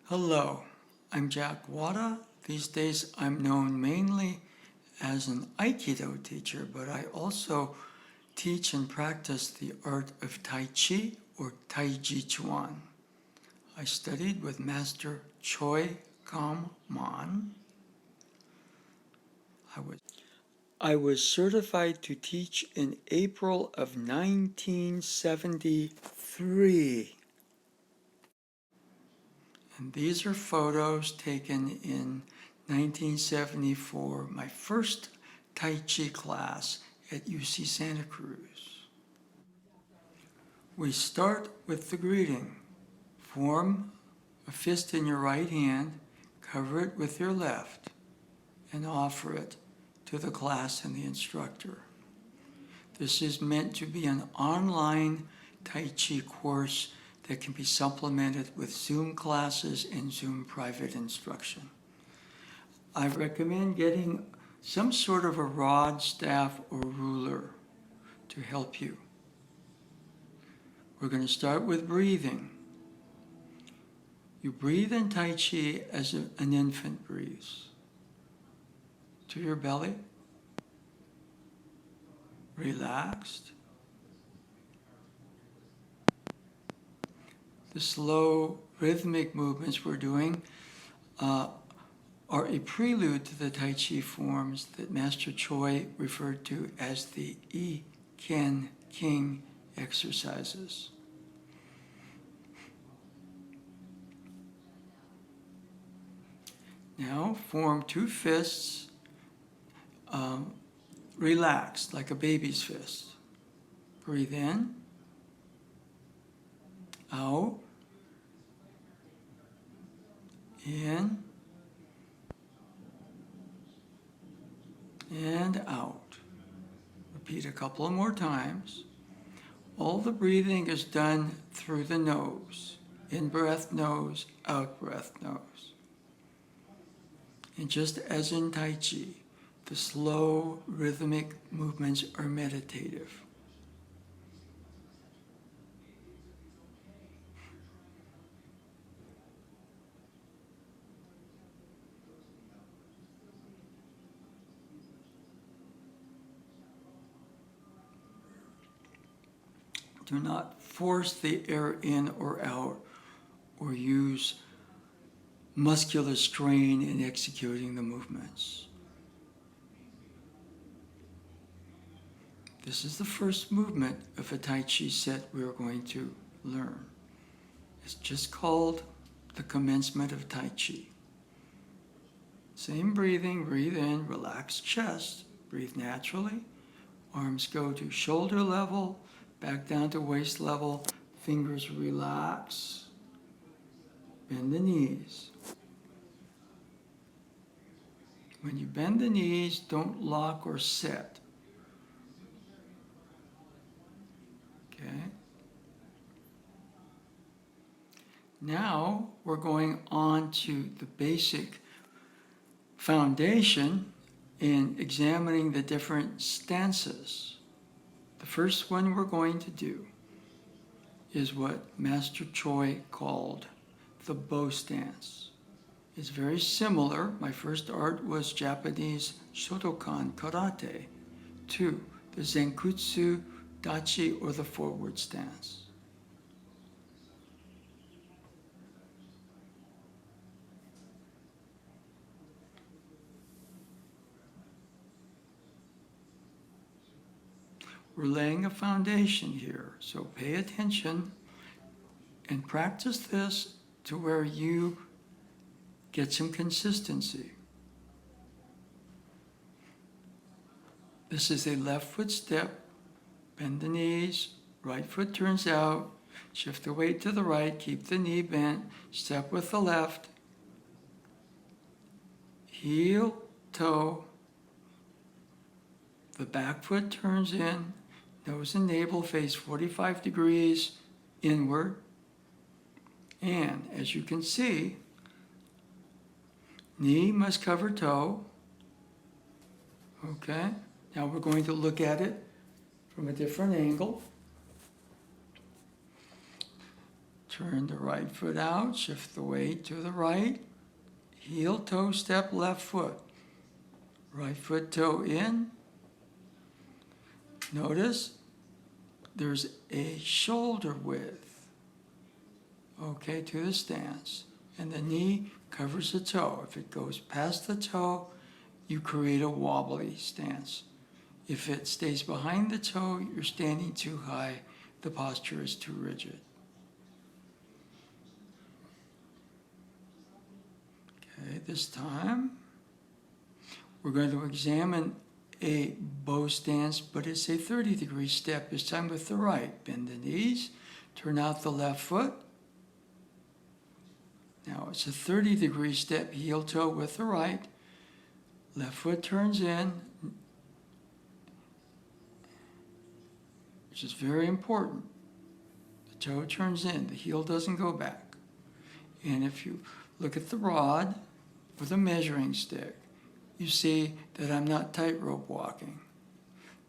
Hello, I'm Jack Wada. These days I'm known mainly as an Aikido teacher, but I also teach and practice the art of Tai Chi or Taiji Chuan. I studied with Master Choi Kam Man. I was certified to teach in April of 1973. And these are photos taken in 1974, my first Tai Chi class at UC Santa Cruz. We start with the greeting. Form a fist in your right hand, cover it with your left, and offer it to the class and the instructor. This is meant to be an online Tai Chi course that can be supplemented with Zoom classes and Zoom private instruction. I recommend getting some sort of a rod, staff, or ruler to help you. We're going to start with breathing. You breathe in Tai Chi as an infant breathes. To your belly, relaxed. The slow rhythmic movements we're doing are a prelude to the Tai Chi forms that Master Choi referred to as the I Ken King exercises. Now form two fists, relaxed like a baby's fist. Breathe in, out, in, and out. Repeat a couple more times. All the breathing is done through the nose. In breath, nose, out breath, nose. And just as in Tai Chi, the slow rhythmic movements are meditative. Do not force the air in or out or use muscular strain in executing the movements. This is the first movement of a Tai Chi set we are going to learn. It's just called the commencement of Tai Chi. Same breathing, breathe in, relax chest, breathe naturally. Arms go to shoulder level, back down to waist level, fingers relax. Bend the knees. When you bend the knees, don't lock or set. Okay? Now we're going on to the basic foundation in examining the different stances. The first one we're going to do is what Master Choi called the bow stance. It's very similar. My first art was Japanese Shotokan karate to the Zenkutsu Dachi or the forward stance. We're laying a foundation here, so pay attention and practice this to where you get some consistency. This is a left foot step. Bend the knees, right foot turns out, shift the weight to the right, keep the knee bent, step with the left, heel, toe, the back foot turns in, nose and navel face 45 degrees inward, and as you can see, knee must cover toe. Okay, now we're going to look at it from a different angle. Turn the right foot out, shift the weight to the right. Heel, toe, step, left foot. Right foot, toe in. Notice there's a shoulder width, okay, to the stance. And the knee covers the toe. If it goes past the toe, you create a wobbly stance. If it stays behind the toe, you're standing too high. The posture is too rigid. Okay, this time we're going to examine a bow stance, but it's a 30-degree step, this time with the right. Bend the knees, turn out the left foot. Now it's a 30-degree step, heel toe with the right. Left foot turns in, which is very important. The toe turns in, the heel doesn't go back. And if you look at the rod with a measuring stick, you see that I'm not tightrope walking.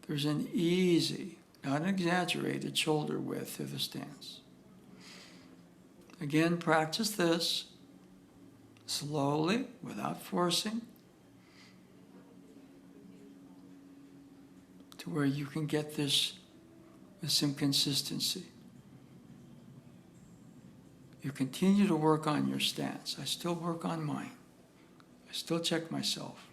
There's an easy, not an exaggerated shoulder width to the stance. Again, practice this slowly, without forcing, to where you can get this with some consistency. You continue to work on your stance. I still work on mine. I still check myself.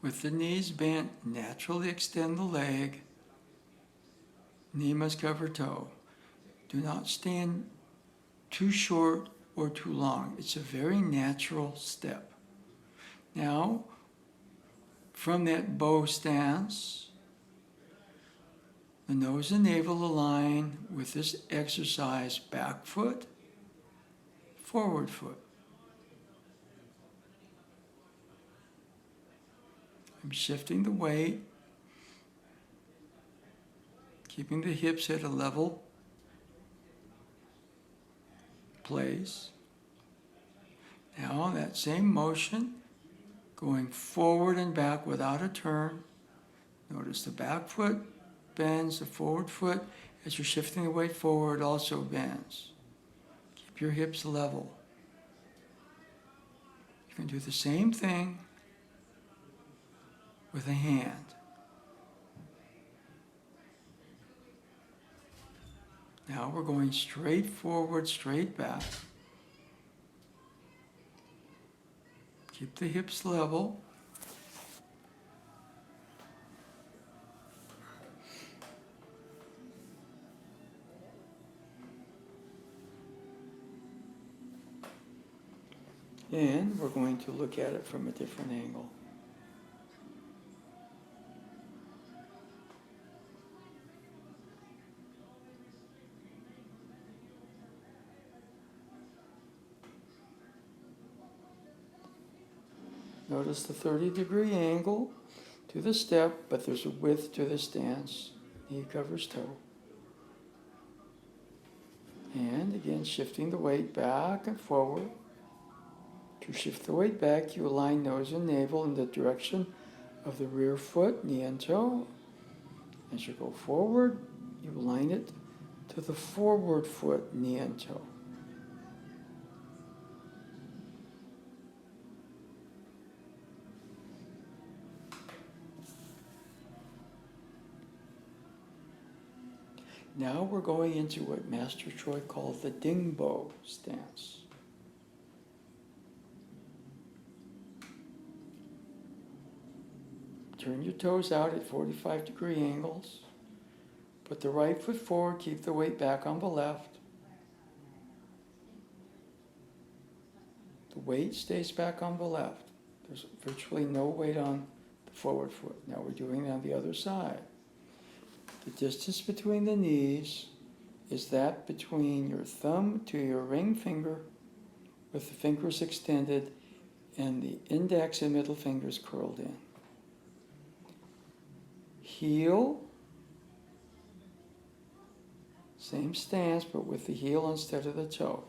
With the knees bent, naturally extend the leg. Knee must cover toe. Do not stand too short or too long. It's a very natural step. Now, from that bow stance, the nose and navel align with this exercise, back foot, forward foot. I'm shifting the weight, keeping the hips at a level place. Now that same motion, going forward and back without a turn. Notice the back foot bends, the forward foot, as you're shifting the weight forward, also bends. Keep your hips level. You can do the same thing with a hand. Now we're going straight forward, straight back. Keep the hips level. And we're going to look at it from a different angle. Notice the 30-degree angle to the step, but there's a width to the stance. Knee covers toe. And again, shifting the weight back and forward. To shift the weight back, you align nose and navel in the direction of the rear foot, knee and toe. As you go forward, you align it to the forward foot, knee and toe. Now we're going into what Master Choi called the Dingbo stance. Turn your toes out at 45-degree angles. Put the right foot forward, keep the weight back on the left. The weight stays back on the left. There's virtually no weight on the forward foot. Now we're doing it on the other side. The distance between the knees is that between your thumb to your ring finger with the fingers extended and the index and middle fingers curled in. Heel, same stance, but with the heel instead of the toe.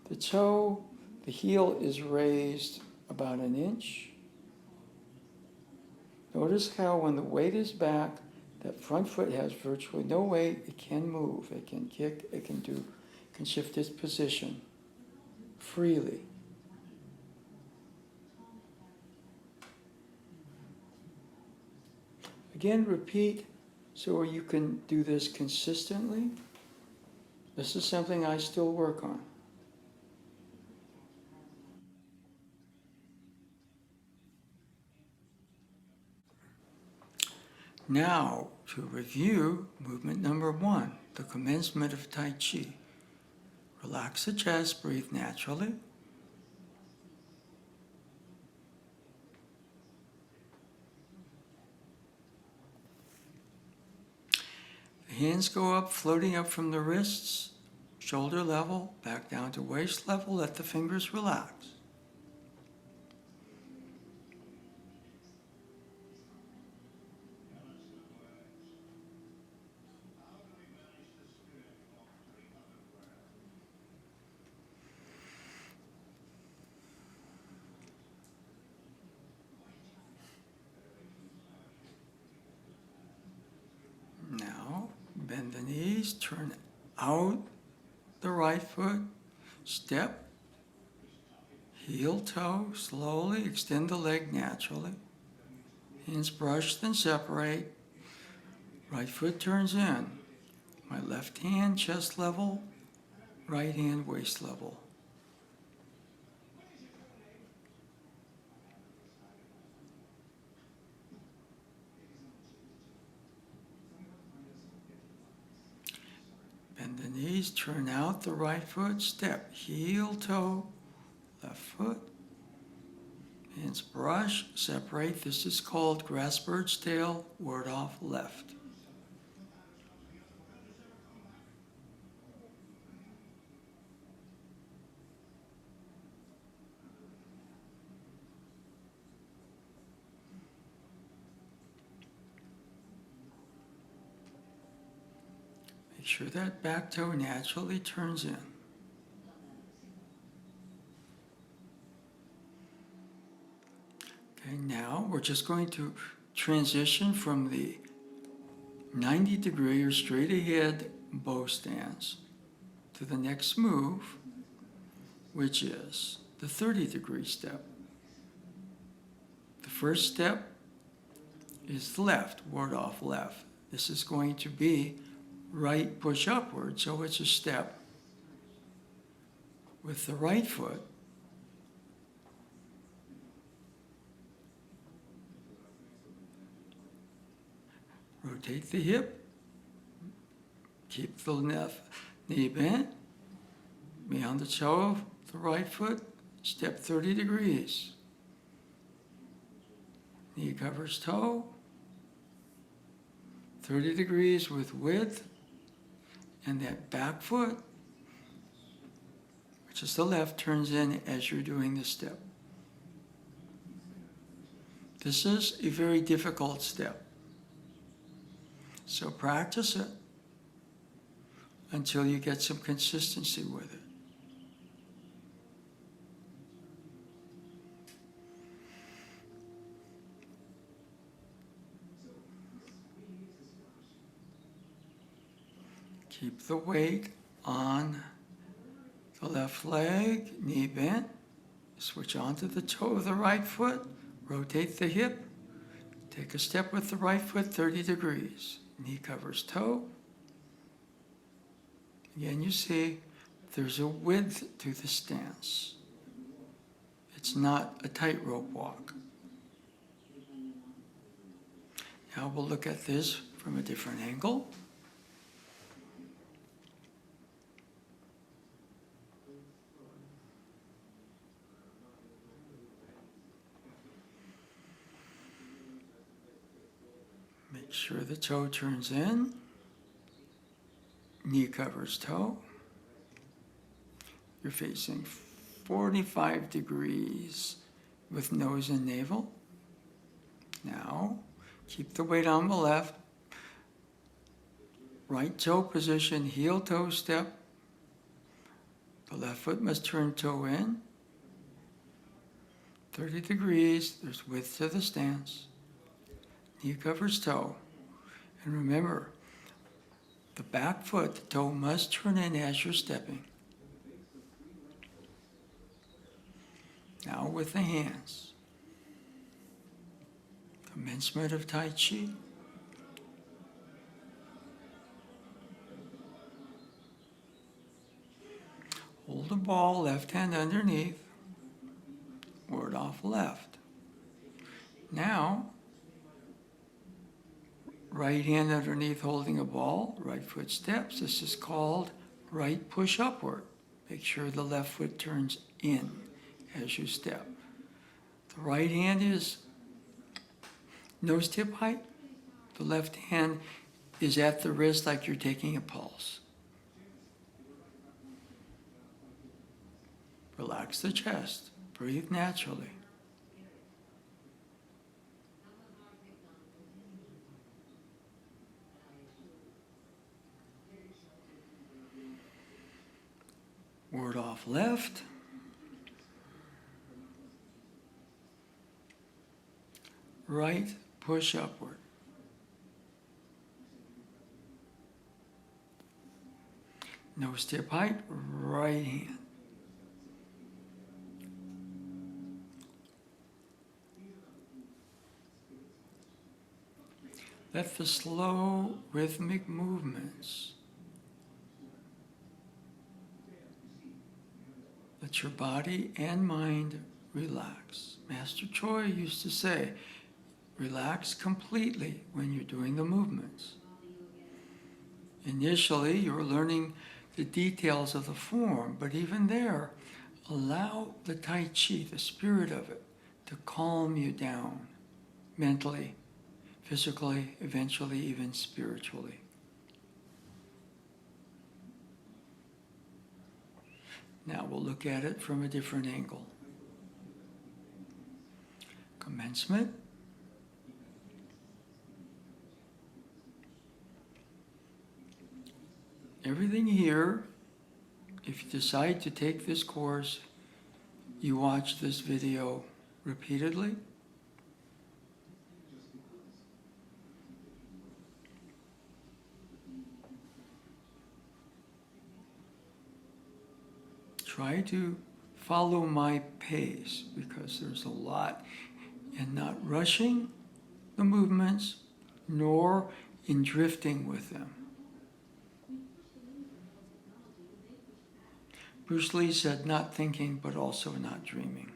The toe, the heel is raised about an inch. Notice how when the weight is back, that front foot has virtually no weight. It can move, it can kick, it can shift its position freely. Again, repeat so you can do this consistently. This is something I still work on. Now, to review movement number 1, the commencement of Tai Chi. Relax the chest, breathe naturally. The hands go up, floating up from the wrists, shoulder level, back down to waist level. Let the fingers relax. Now, bend the knees, turn out the right foot, step, heel toe, slowly extend the leg naturally. Hands brush, then separate. Right foot turns in. My left hand chest level, right hand waist level. Bend the knees, turn out the right foot, step, heel toe, left foot. Hands brush, separate. This is called grass bird's tail, ward off left. Make sure that back toe naturally turns in. Okay, now we're just going to transition from the 90-degree or straight ahead bow stance to the next move, which is the 30-degree step. The first step is left, ward off left. This is going to be right push upward, so it's a step with the right foot. Rotate the hip, keep the left knee bent, beyond the toe of the right foot, step 30 degrees. Knee covers toe, 30 degrees with width, and that back foot, which is the left, turns in as you're doing this step. This is a very difficult step. So practice it until you get some consistency with it. Keep the weight on the left leg, knee bent. Switch onto the toe of the right foot. Rotate the hip. Take a step with the right foot 30 degrees. Knee covers toe. Again, you see there's a width to the stance. It's not a tightrope walk. Now we'll look at this from a different angle. Make sure the toe turns in. Knee covers toe. You're facing 45 degrees with nose and navel. Now, keep the weight on the left. Right toe position, heel toe step. The left foot must turn toe in. 30 degrees, there's width to the stance. Knee covers toe. And remember, the back foot, the toe must turn in as you're stepping. Now with the hands. Commencement of Tai Chi. Hold the ball, left hand underneath. Ward off left. Now, right hand underneath holding a ball, right foot steps. This is called right push upward. Make sure the left foot turns in as you step. The right hand is nose tip height. The left hand is at the wrist like you're taking a pulse. Relax the chest. Breathe naturally. Ward off left. Right push upward. Nose tip height, right hand. Let the slow rhythmic movements. Let your body and mind relax. Master Choi used to say, relax completely when you're doing the movements. Initially, you're learning the details of the form, but even there, allow the Tai Chi, the spirit of it, to calm you down mentally, physically, eventually even spiritually. Now we'll look at it from a different angle. Commencement. Everything here, if you decide to take this course, you watch this video repeatedly. Try to follow my pace because there's a lot in not rushing the movements nor in drifting with them. Bruce Lee said, not thinking, but also not dreaming.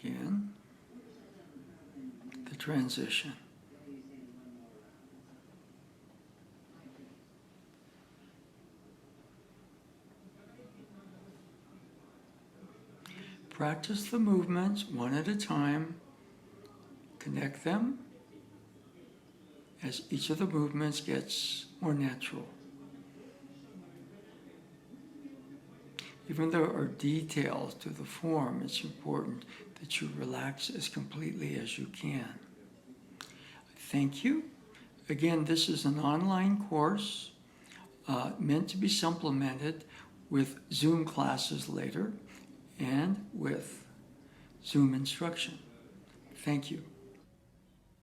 Again, the transition. Practice the movements one at a time. Connect them as each of the movements gets more natural. Even though there are details to the form, it's important that you relax as completely as you can. Thank you. Again, this is an online course meant to be supplemented with Zoom classes later and with Zoom instruction. Thank you.